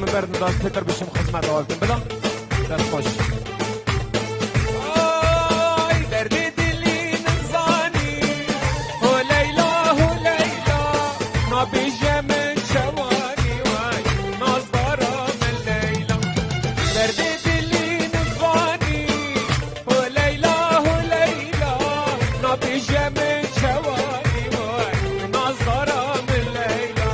من برد داز فتر بشم خدمة دوازن بلا دست خوش دردی دلی نزانی هو لیلا نبیجه من شوانی وای نازدارا من لیلا دردی دلی نزانی هو لیلا نبیجه من شوانی وای نازدارا من لیلا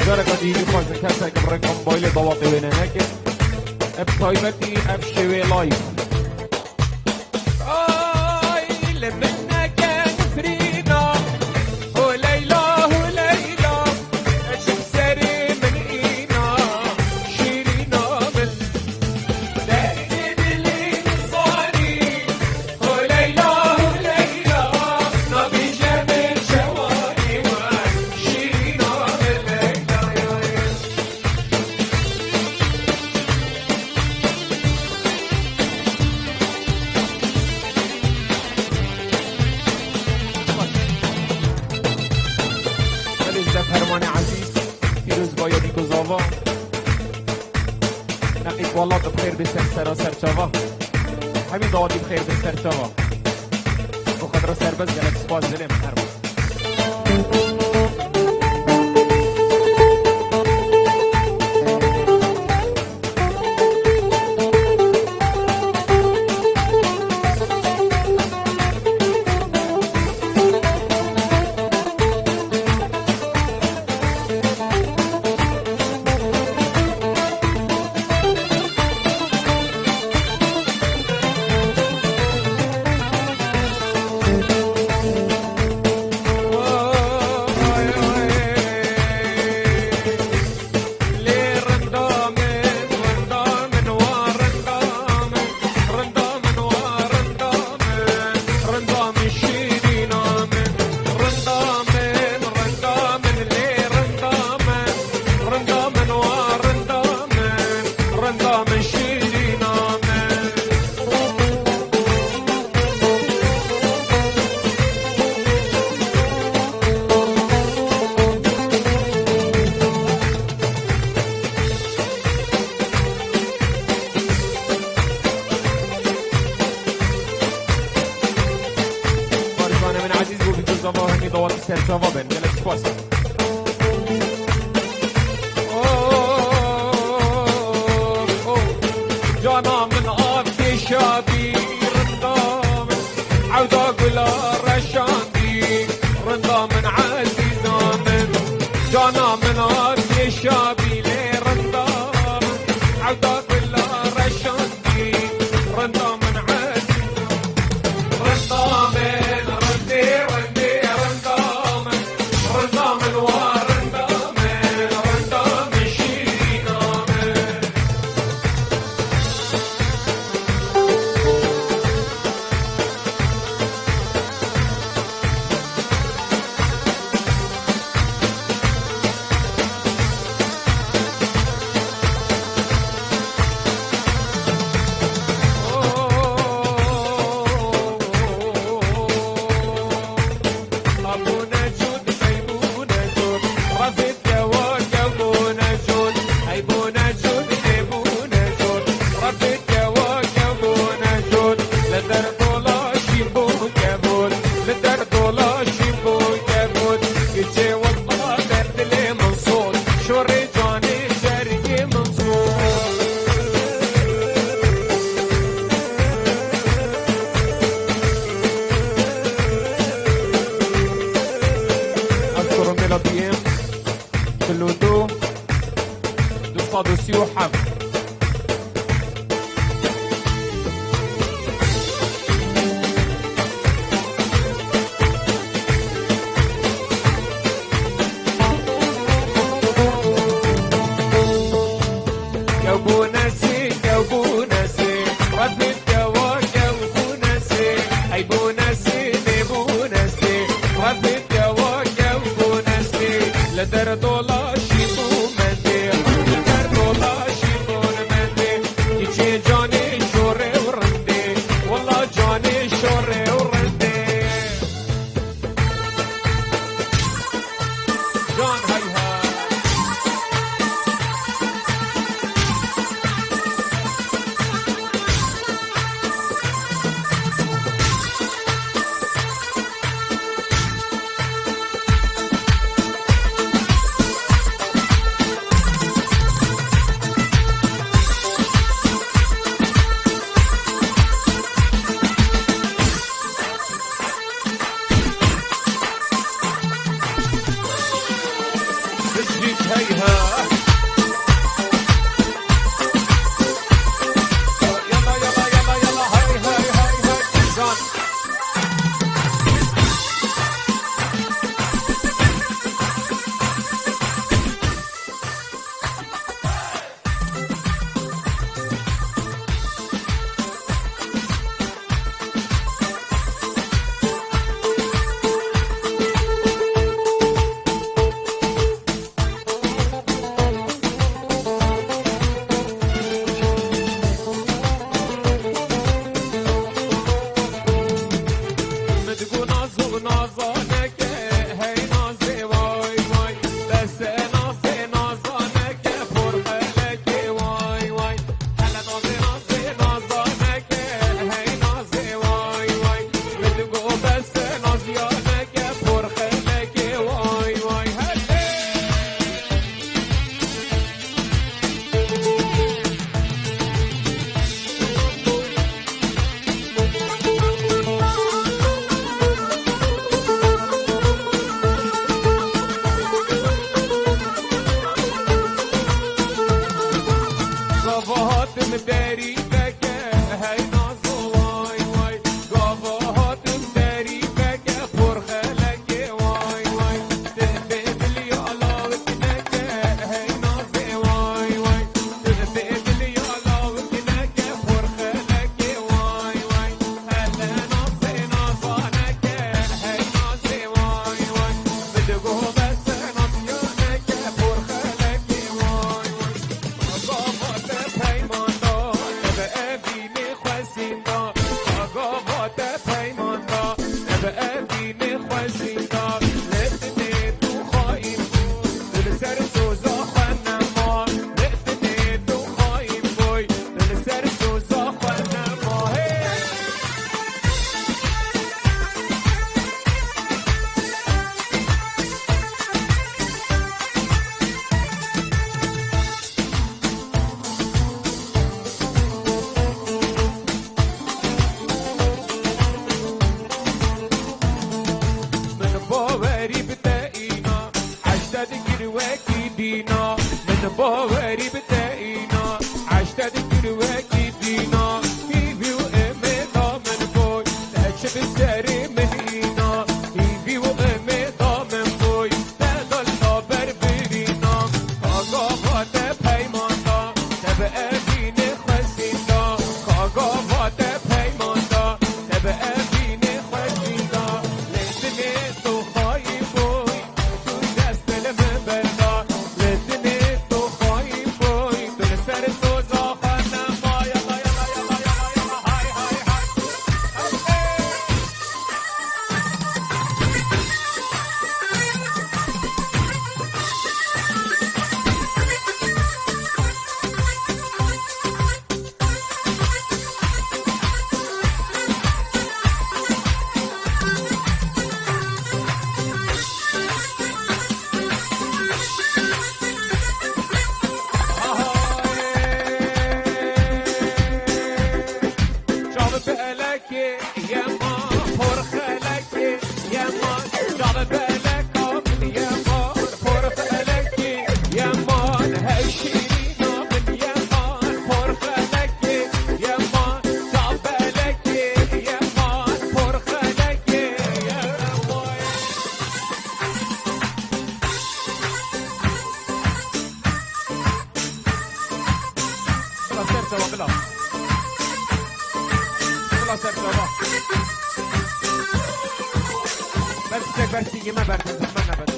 جارك هذه خوش كاسة كبر كمبايل ضواطي وينك بطيبتي أبشوي لايف لمنا كان فرينا هو ليلى أشم سري من إينا شيرينا من داري دلي نصاني هو ليلى نبي جميل شواني وشيرينا من ليلى فرمان عزیز پیروز بایدی گذاوا نقیب والله بخیر به سراسر چاوا همین دعادی بخیر به سر چاوا بخاطر سرباز گلک سپاس دلیم فرمان دوات سرچاوا بن گلک سپاس جانا من آبی شابی رندا من عودا قلا رشاندی رندا من عزیزا من جانا من آبی شابی رندا من عودا قلا رشاندی رندا من عزیزا رندا من رندي كلودو دو صادوسي وحم يا ابو نسي يا ابو نسي رد الدواء يا ابو نسي اي ابو نسي ابو نسي رد الدواء يا ابو نسي لدرد بسری منینا ایوی و امیدا من بوی دلالنا بر برینا کاغا واده پیماندا تب اوین خسیندا کاغا واده پیماندا تب اوین خسیندا لدنی تو خواهی بوی تو دست دل من بردا لدنی تو خواهی بوی تو سر سوزا خانم های های های های های های جاب بلکی یما پر خلکی یما جاب بلک آمن یما پر خلکی یما هشیرینا من یما پر خلکی یما جاب بلکی یما پر خلکی یما بلا سر جواب بلا بلا سر جواب برسك برسيجي ما برسك ما نبت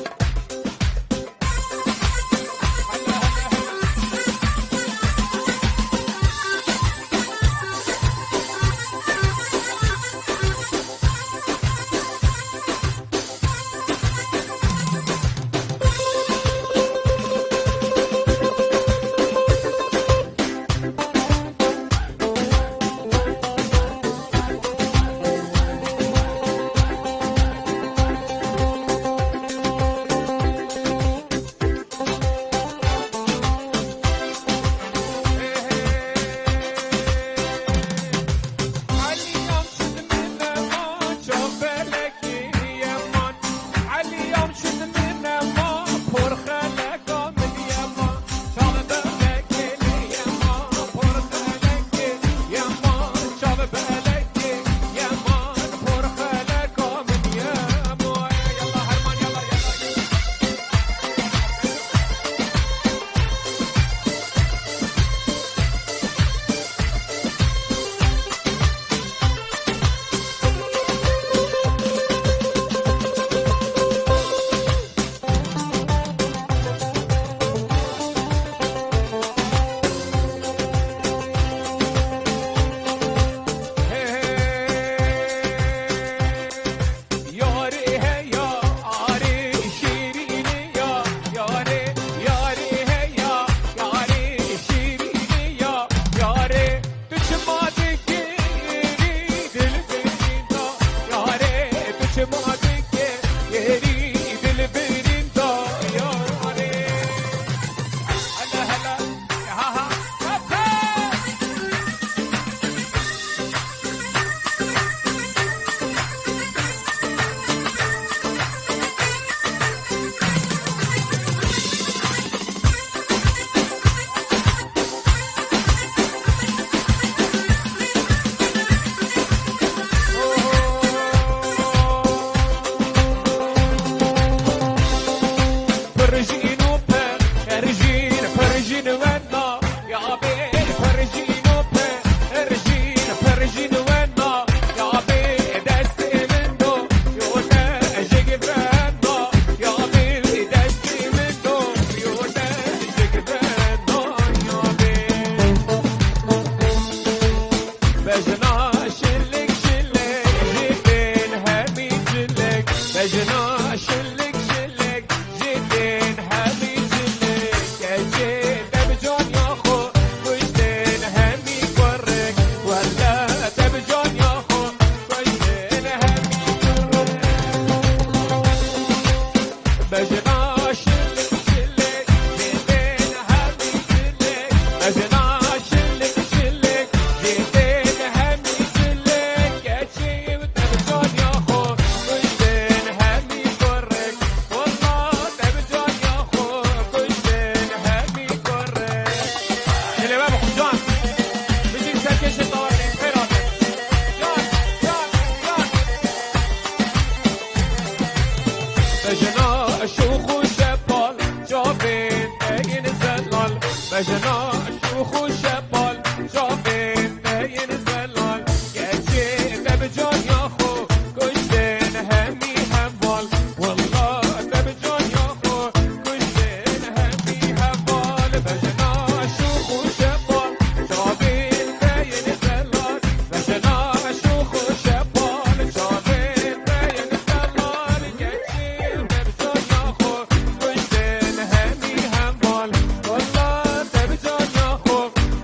بجنا شوخ و شبال جابین دین زلال گچه دب جان یا خو کشتن همی حوال والله دب جان یا خو کشتن همی حوال بجنا شوخ و شبال جابین دین زلال بجنا شوخ و شبال جابین دین زلال گچه دب جان یا خو کشتن همی حوال والله دب جان یا خو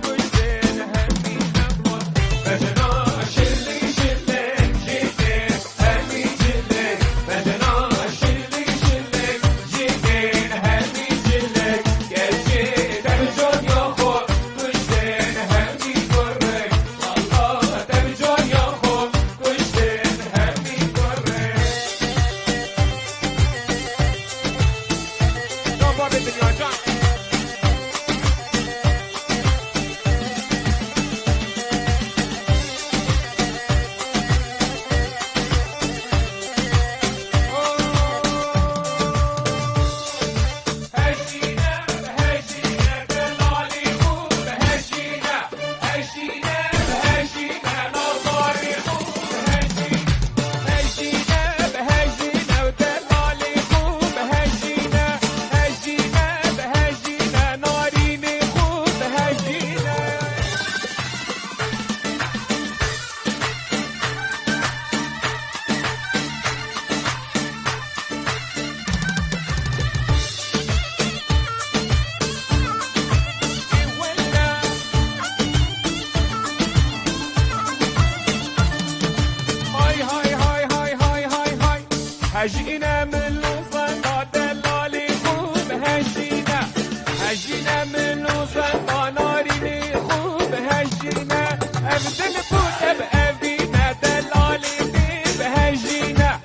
کشتن همی حوال بجنا شلی شلی جیده همی جلی بجنا شلی شلی جیده همی جلی گچه دب جان یا خو کشتن همی گره والله دب جان یا خو کشتن همی گره جان باب دنیا جان هشينا هشينا دلالي خوب هشينا هشينا هشينا نظاري خوب هشينا هشينا ودلالي خوب هشينا هشينا هشينا ناريني خوب هشينا هاي هاي هاي هاي هاي هاي هاي هجينا من لوزان دلالي خوب هجينا هجينا من لوزان ناريني خوب هجينا ابدل بوت بأبينا دلالي خوب هجينا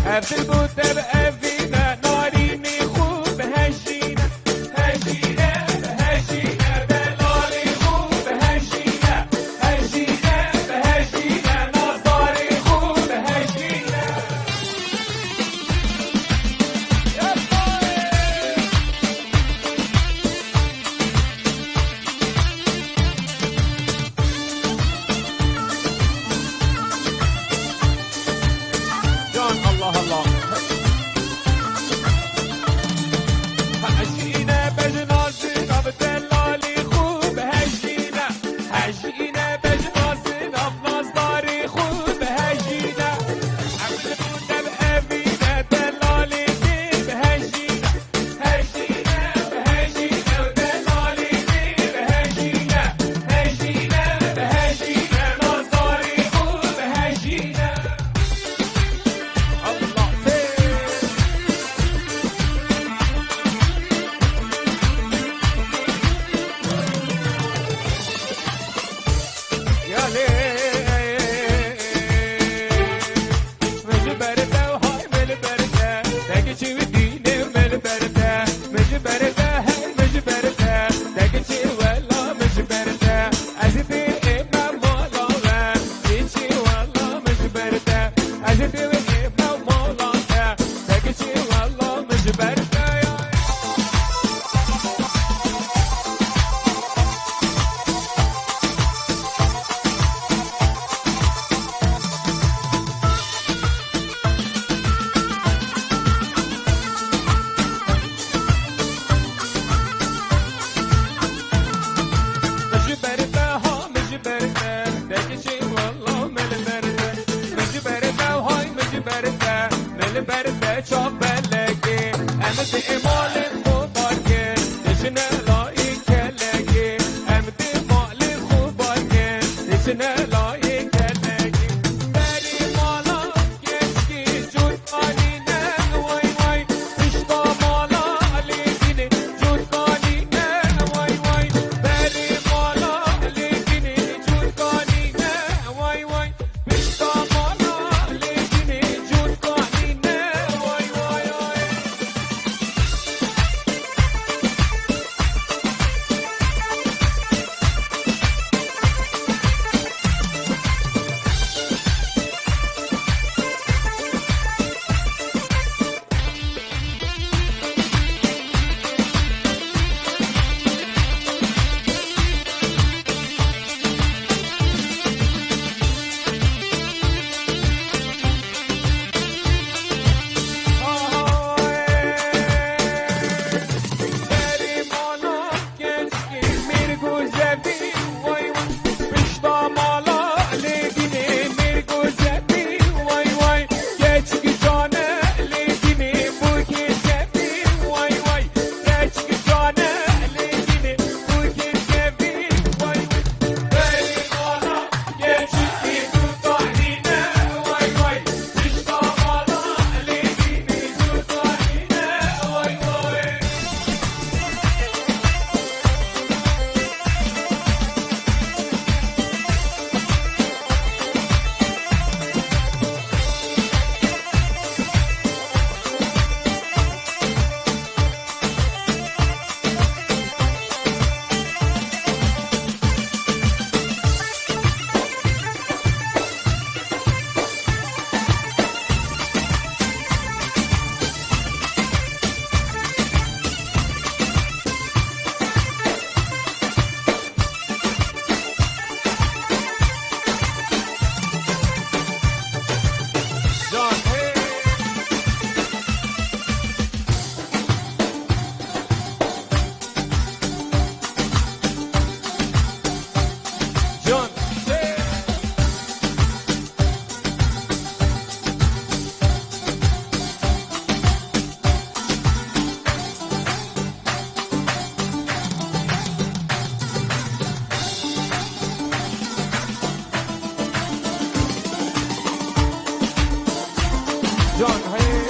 ابدل بوت بأبينا ناريني خوب هجينا هجينا هجينا دلالي خوب هجينا هجينا هجينا نظاري خوب هجينا يا طيب جان الله الله هجينا بجنازنا بدلالي خوب هجينا هجينا بجنازنا بنظاري خوب هجينا عملونا بأبينا دلالي خوب هجينا هجينا هجينا ودلالي خوب هجينا هجينا هجينا نظاري خوب هجينا الله يا ليل مجبرته وهاي ملبرته تاكشي وديني ملبرته مجبرته هاي مجبرته تاكشي ولا مجبرته أزدي إمام مولانا تيجي والله مجبرته أزدي إمام مولانا تاكشي والله مجبرته مجبرته ها مجبرته تاكشي والله ملبرته مجبرته وهاي مجبرته ملبرته شوف بلقي أمد إمال خوباركي تشنا لايك لقي أمد إمال خوباركي تشنا لايك لقي بري مالا يشكي جود قانينا واي واي تشتا مالا ليكني جود قانينا واي واي بري مالا ليكني جود قانينا واي واي تشتا مالا ليكني جود قانينا واي واي واي جان های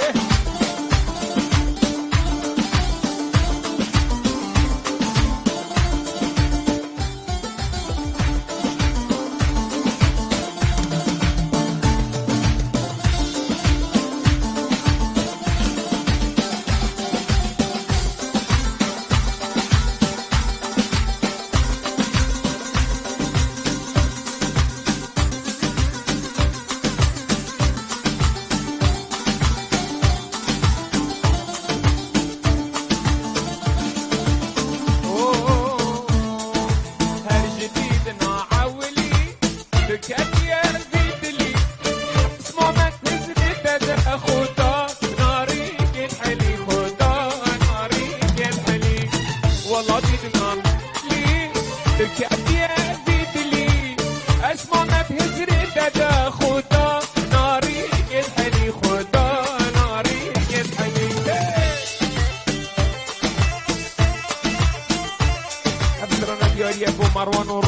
مروان و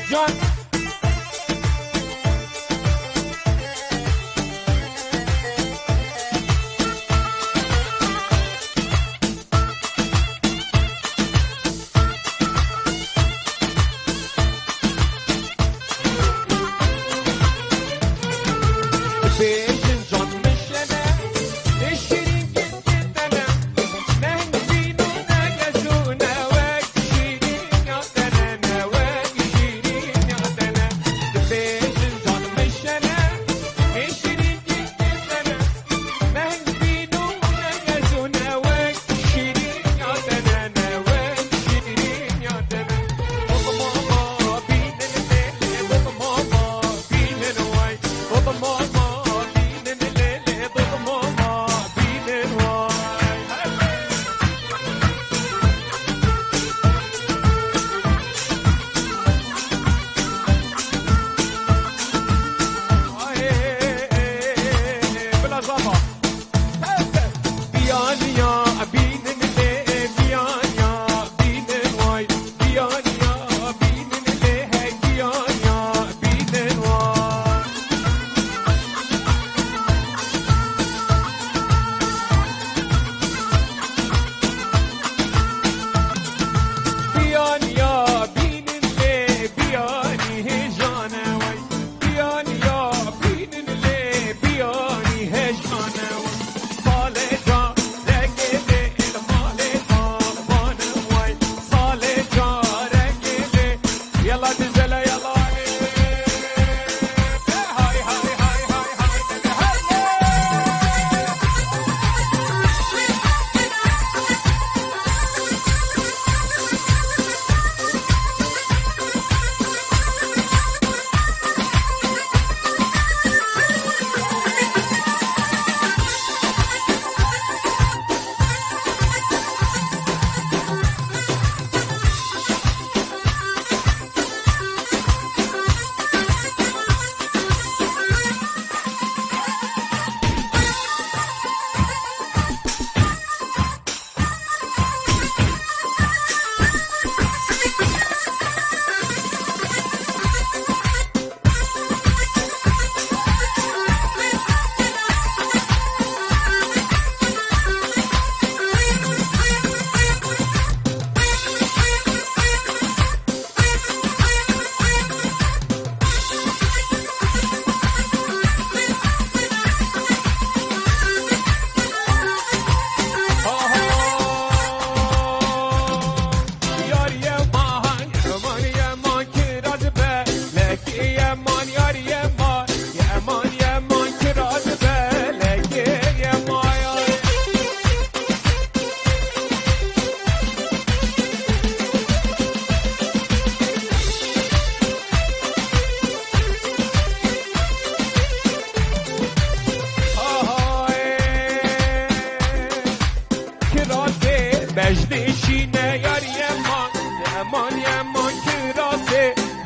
جان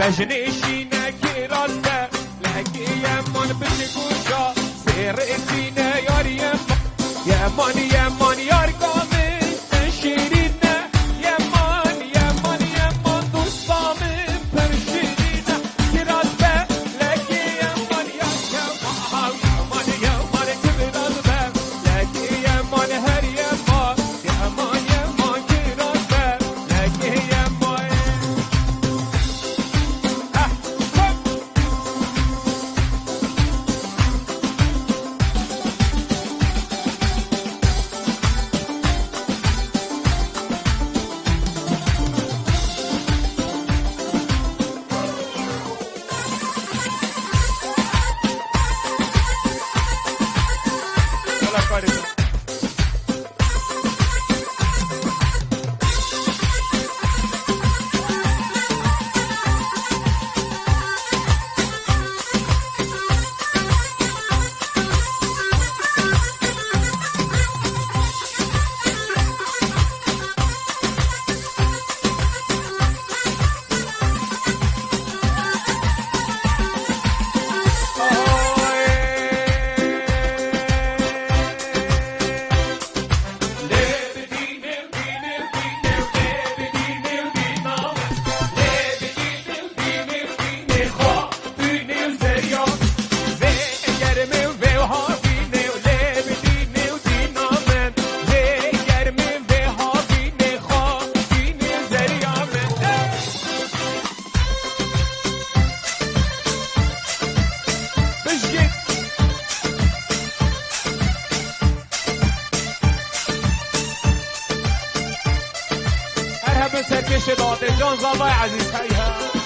بجنشینه کی راسته لگی یمان بشگوشا سیرتینه یاری یمان یار کامل شیرینه یمان دوستامه پر شیرینه کی راسته لگی یمان میشه داده جان زبای عزیز هیها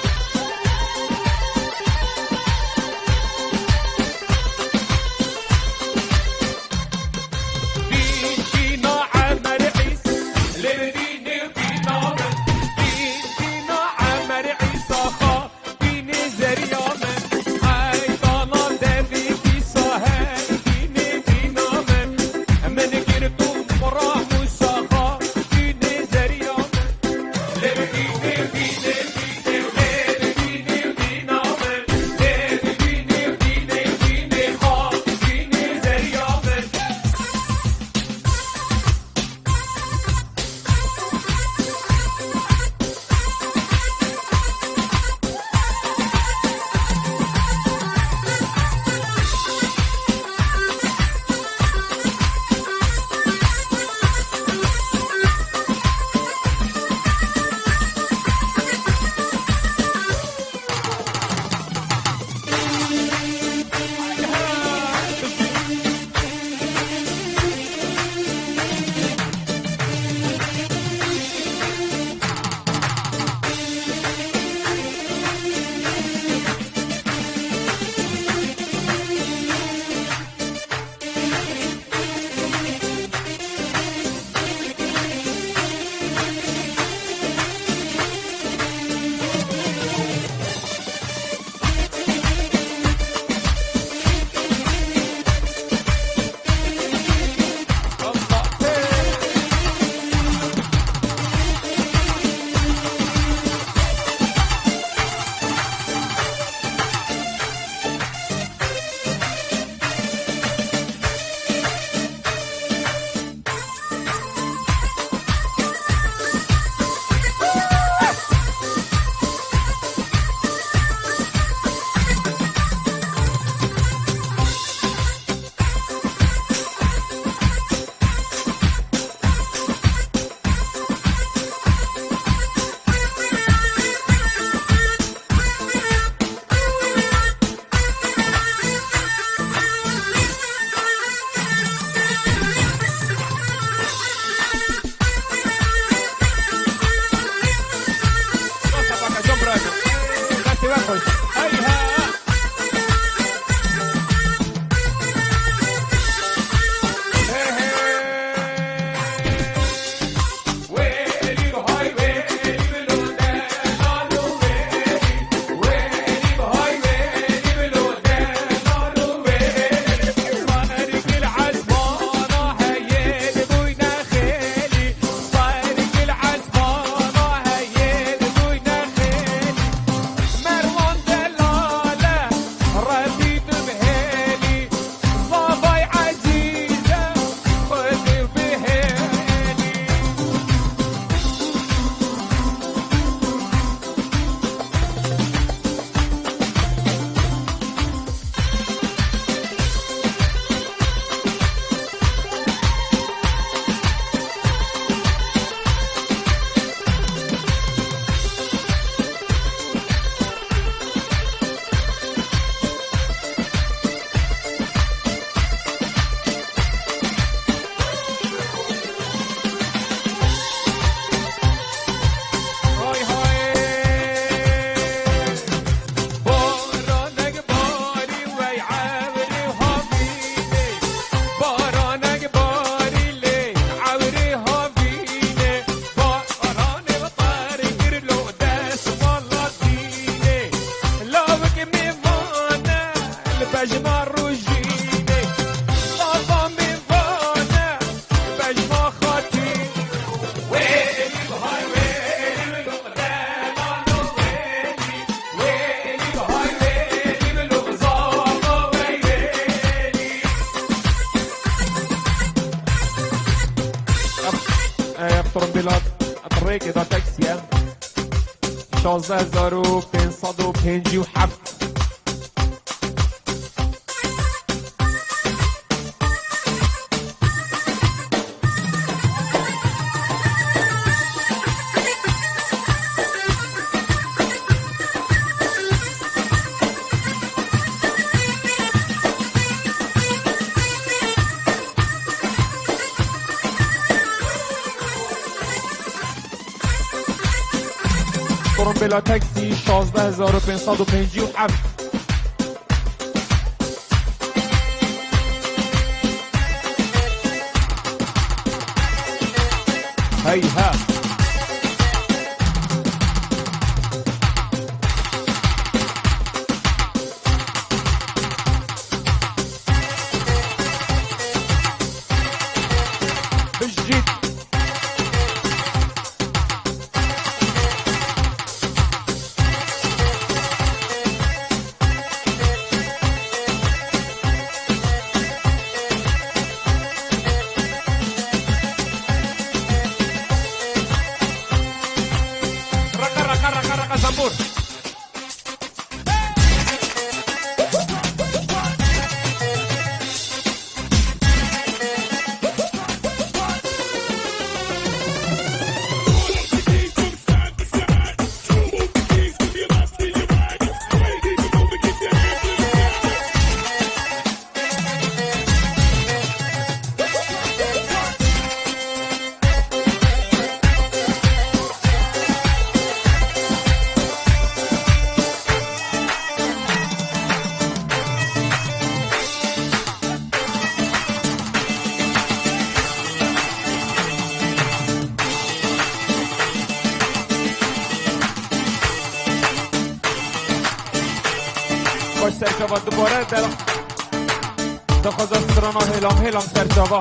بلاد الطريق إذا تاكسي 16557 فرم بلا تاکسی 16557 هيها بالجيت رقا زنبور باش سرچاوا دوباره دخواست استرانا هلام سرچاوا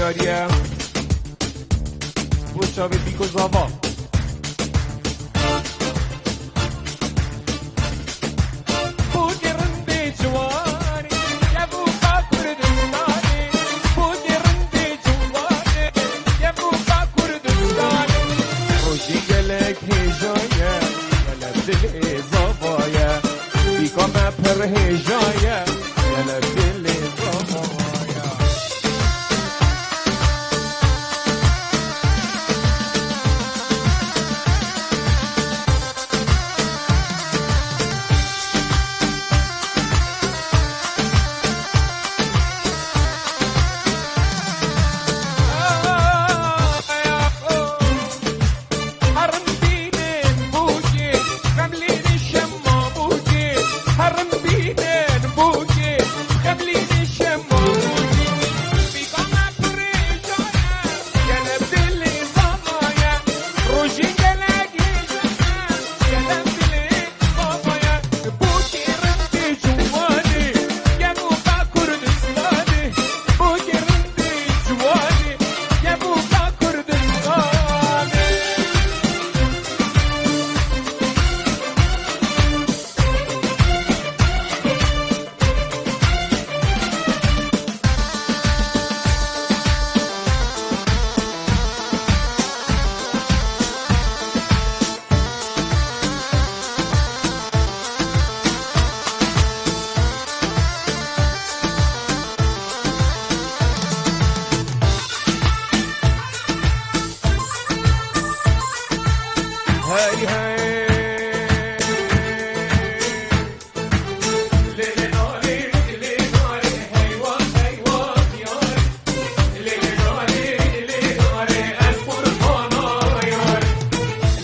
دیاریه بوشا به بیکو زاوا هاي هاي ليلي ناري ليلي ناري هيوا هيوا ياري ليلي ناري ليلي ناري أسبر فانا ياري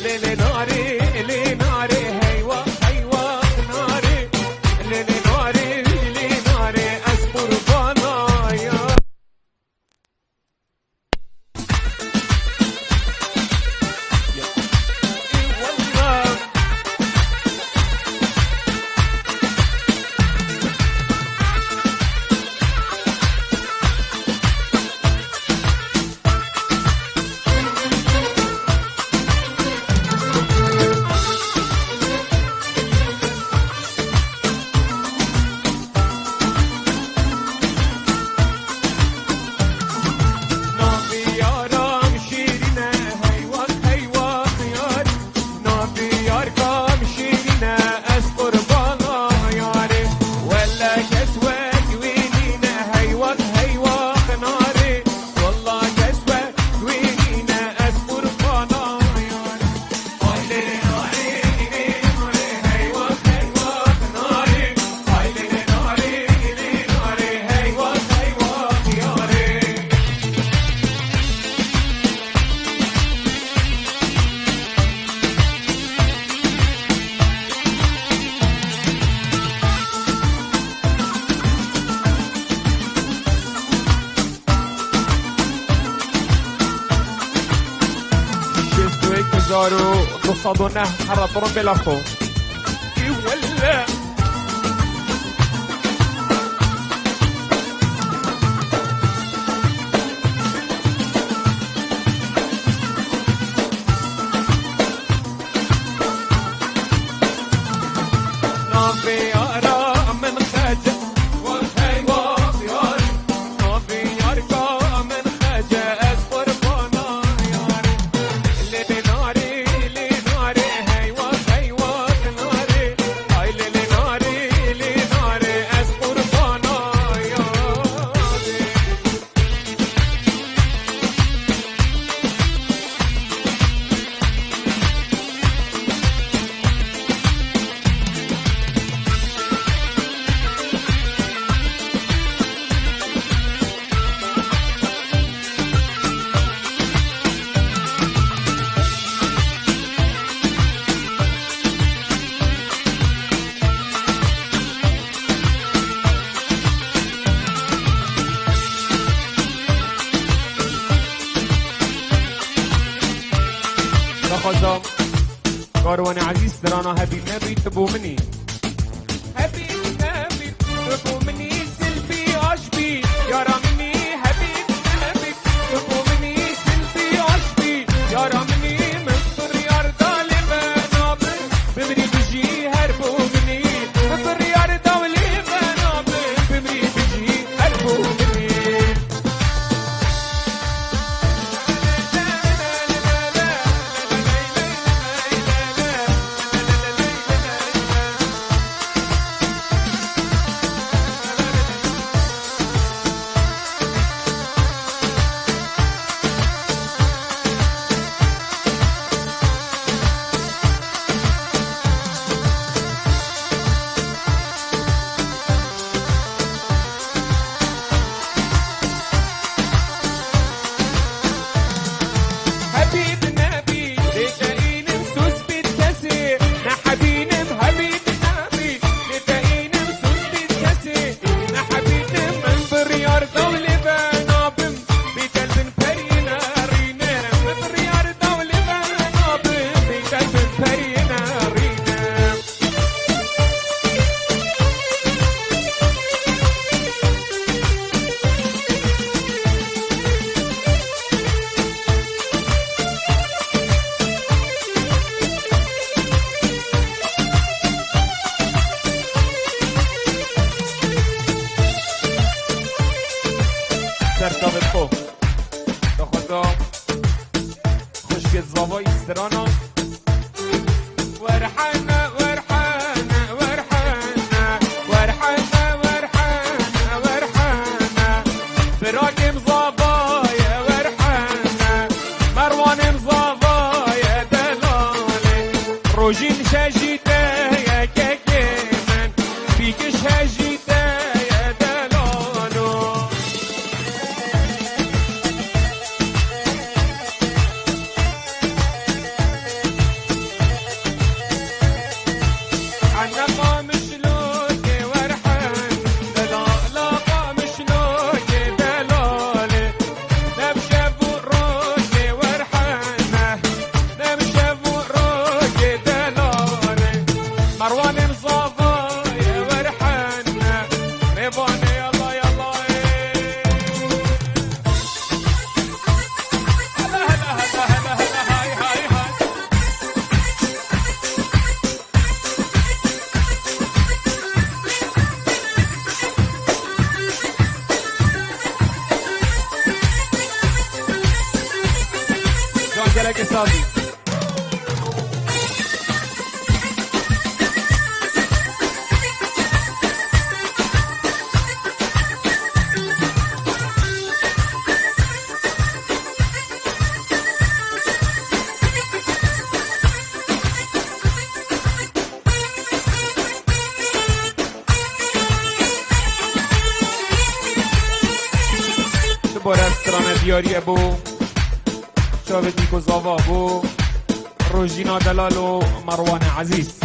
ليلي ناري ليلي ناري هيوا هيوا ناري ليلي ناري ليلي ناري أسبر فانا ياري والله نابي يارم شيرينه هيوا هيوا ياري نابي ياركم شيرينه أسبر فانا ياري ولا كسوة وينينه هيوا هيوا ناري والله كسوة وينينه أسبر فانا ياري هاي ليلي ناري ليلي ناري هيوا هيوا ناري هاي ليلي ناري ليلي ناري هيوا هيوا ياري شفتوا هيك زاروا تصادونا حرة طرم الأخو ولا نافي يارا من خجل وهي ياري نافي ياركا من خجل أسفر فانا ياري ليلي ناري ليلي ناري هيوا هيوا ناري هاي ليلي ناري ليلي ناري أسفر فانا ياري نخزم كاروان عزيز ترانا هبي نبي تبو مني هبي نبي تبو مني سلبي عشبي يا رامني هبي نبي تبو مني سلبي عشبي يا رامني من فريار طالبنا بمري بجي هربو مني من فريار طالبنا بمري بجي هربو مني حبيب نبي لتقين مسوس بالكسي نحبين بحبيب نبي لتقين مسوس بالكسي نحبين من بريار دولي بنابم بقلب فرينا رينا من بريار دولي بنابم بقلب فرينا رينا تركب فوق تاخذها خشكة زافاي استرانا ورحانة ورحانة ورحانة ورحانة ورحانة ورحانة براكم زافايا ورحانة مروان زافايا دلالي عليك صافي. با رستوران دیاری بو شاوه دیکو زاوا بو روژینا دلال و مروان عزیز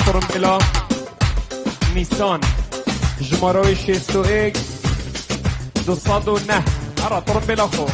ترمبلا نيسان جماروي 6 اكس 209 ارى ترمبلا خو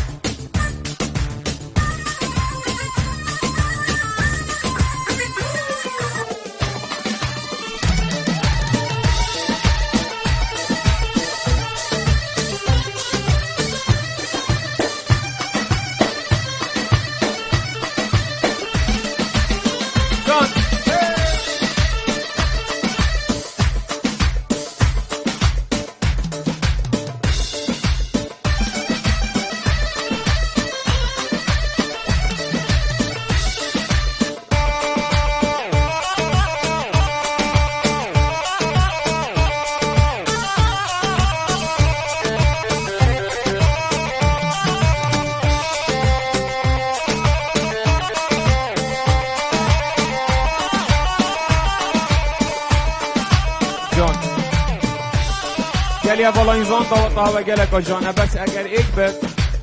گلیه بالا اینزان داوت ها و گلک آجانه بس اگر ایک بد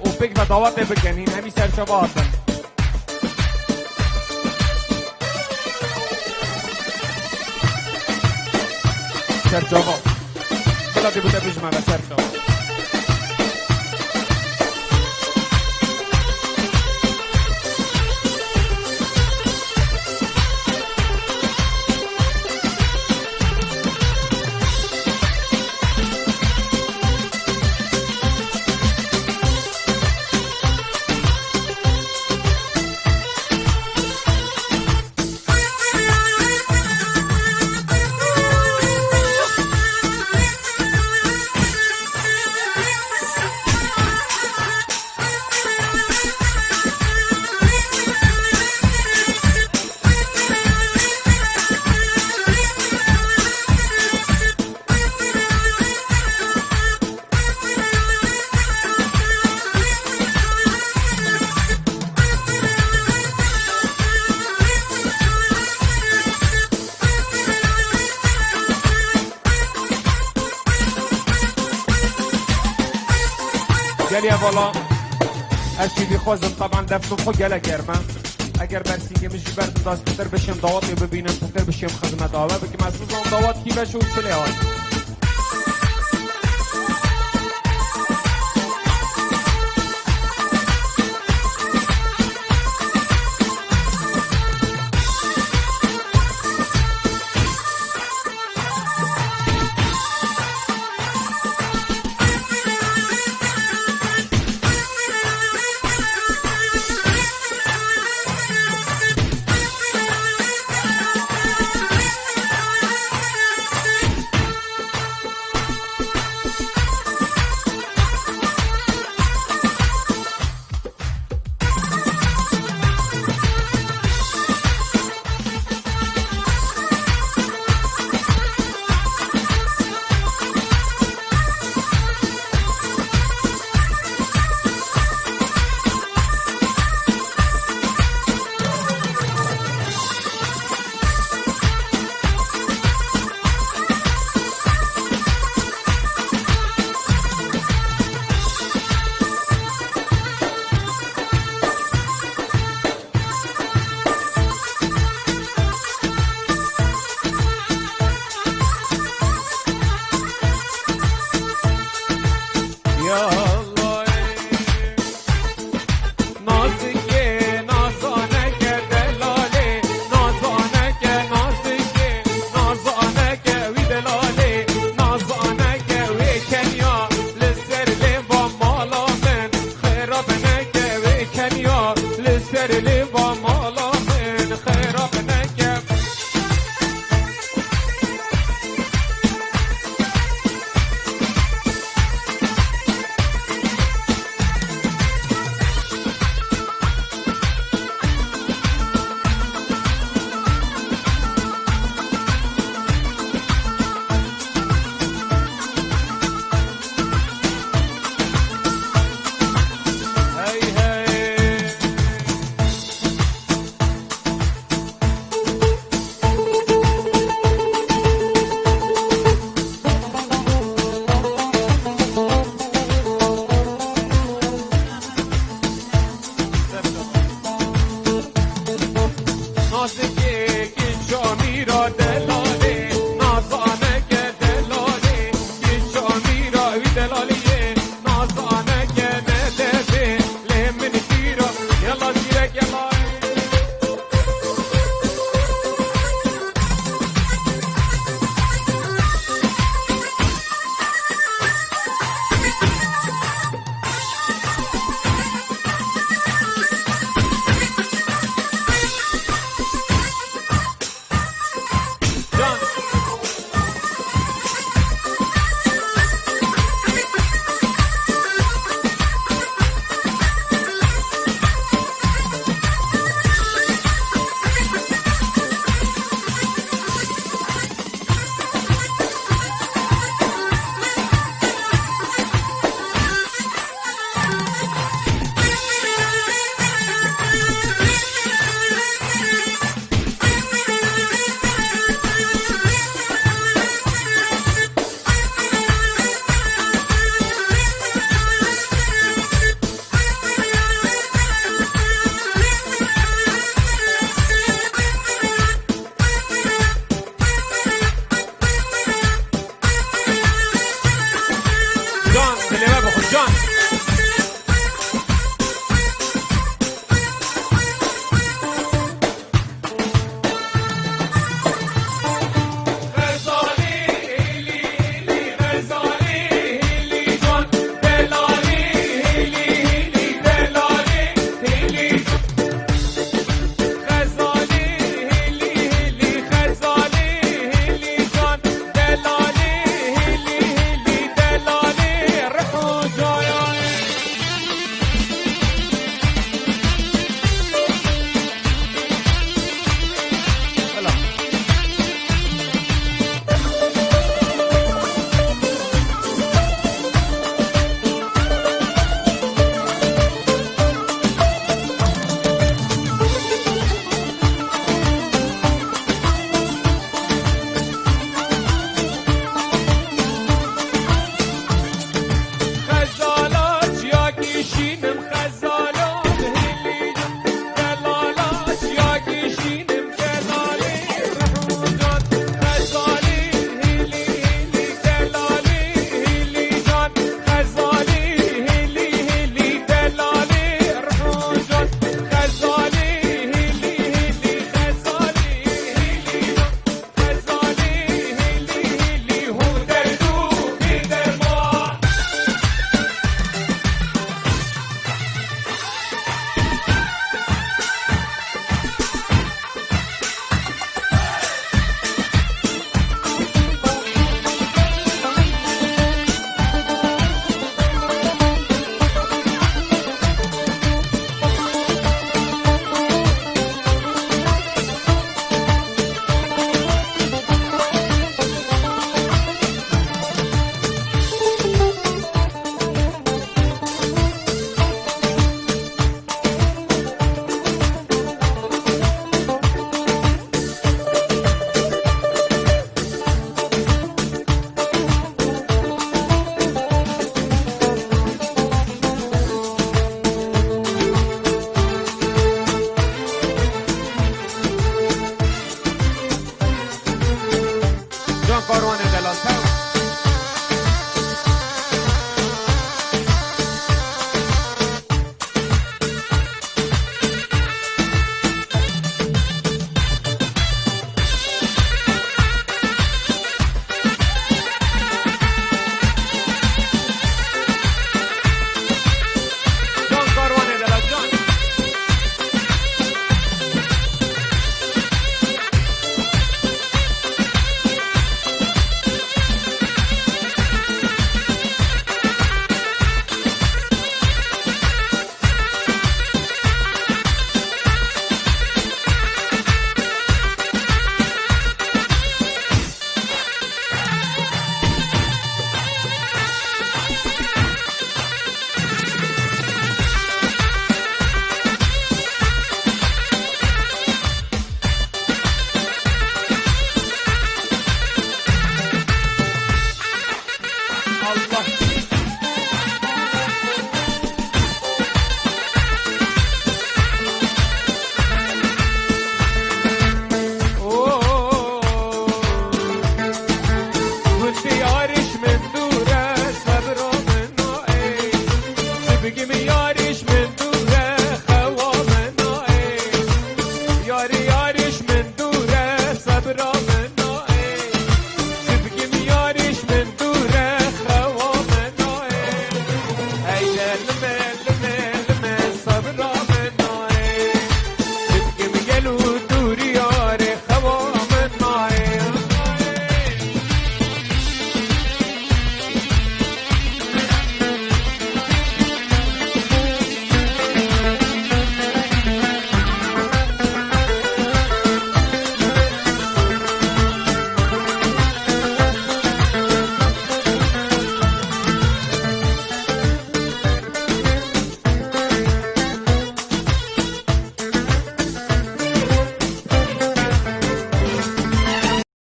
و پیک و داوت بکنین همی سرچه آتن سرچه بلا دی بوده بجمه و سرچه گلیه بالا از چیزی خوزم طبعا دفتم خود گله کرمم اگر برسیگه مجی بردم دست پتر بشیم داواتی ببینم پتر بشیم خدمت آوه بگیم از روزان داوات کی بشه و چله های